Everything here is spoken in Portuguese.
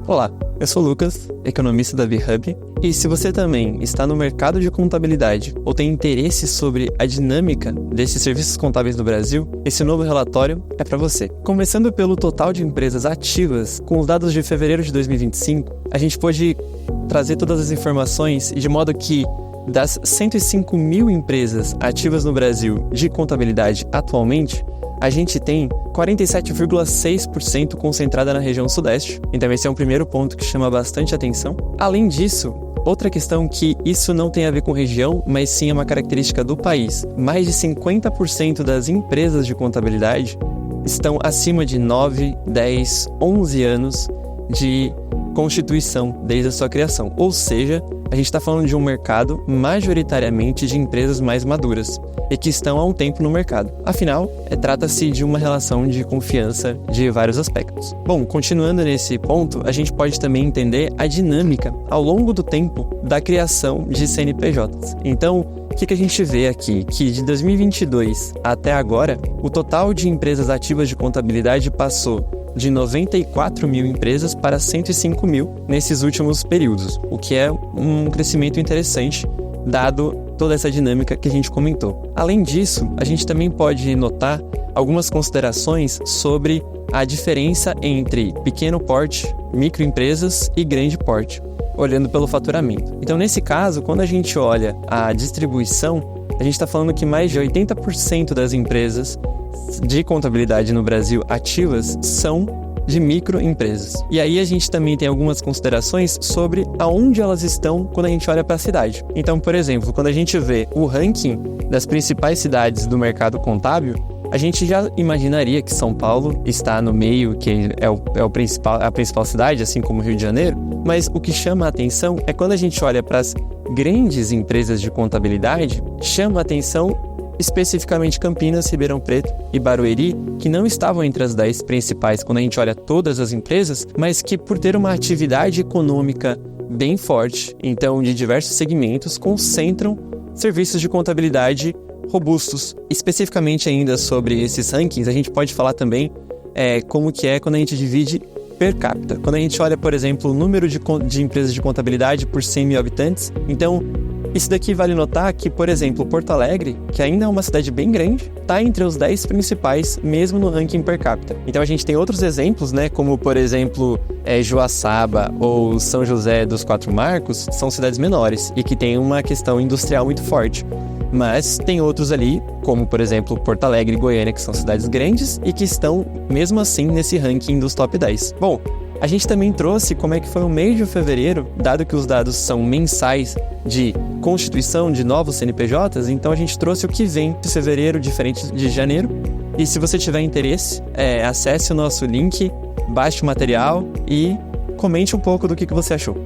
Olá, eu sou o Lucas, economista da VHub, e se você também está no mercado de contabilidade ou tem interesse sobre a dinâmica desses serviços contábeis no Brasil, esse novo relatório é para você. Começando pelo total de empresas ativas, com os dados de fevereiro de 2025, a gente pôde trazer todas as informações de modo que das 105 mil empresas ativas no Brasil de contabilidade atualmente, a gente tem 47,6% concentrada na região sudeste. Então esse é um primeiro ponto que chama bastante atenção. Além disso, outra questão que isso não tem a ver com região, mas sim é uma característica do país. Mais de 50% das empresas de contabilidade estão acima de 9, 10, 11 anos de constituição desde a sua criação. Ou seja, a gente está falando de um mercado majoritariamente de empresas mais maduras e que estão há um tempo no mercado. Afinal, trata-se de uma relação de confiança de vários aspectos. Bom, continuando nesse ponto, a gente pode também entender a dinâmica ao longo do tempo da criação de CNPJs. Então, o que a gente vê aqui? Que de 2022 até agora, o total de empresas ativas de contabilidade passou de 94 mil empresas para 105 mil nesses últimos períodos, o que é um crescimento interessante, dado toda essa dinâmica que a gente comentou. Além disso, a gente também pode notar algumas considerações sobre a diferença entre pequeno porte, microempresas e grande porte, olhando pelo faturamento. Então, nesse caso, quando a gente olha a distribuição, a gente está falando que mais de 80% das empresas de contabilidade no Brasil ativas são de microempresas. E aí a gente também tem algumas considerações sobre aonde elas estão quando a gente olha para a cidade. Então, por exemplo, quando a gente vê o ranking das principais cidades do mercado contábil, a gente já imaginaria que São Paulo está no meio, que é a principal cidade, assim como Rio de Janeiro, mas o que chama a atenção é quando a gente olha para as grandes empresas de contabilidade, chama a atenção especificamente Campinas, Ribeirão Preto e Barueri, que não estavam entre as 10 principais quando a gente olha todas as empresas, mas que por ter uma atividade econômica bem forte, então de diversos segmentos, concentram serviços de contabilidade robustos. Especificamente ainda sobre esses rankings, a gente pode falar também como que é quando a gente divide per capita. Quando a gente olha, por exemplo, o número de empresas de contabilidade por 100 mil habitantes, então isso daqui vale notar que, por exemplo, Porto Alegre, que ainda é uma cidade bem grande, está entre os 10 principais, mesmo no ranking per capita. Então a gente tem outros exemplos, como por exemplo, Joaçaba ou São José dos Quatro Marcos, são cidades menores e que têm uma questão industrial muito forte. Mas tem outros ali, como por exemplo Porto Alegre e Goiânia, que são cidades grandes e que estão, mesmo assim, nesse ranking dos top 10. Bom, a gente também trouxe como é que foi o mês de fevereiro, dado que os dados são mensais de constituição de novos CNPJs, então a gente trouxe o que vem de fevereiro, diferente de janeiro. E se você tiver interesse, acesse o nosso link, baixe o material e comente um pouco do que você achou.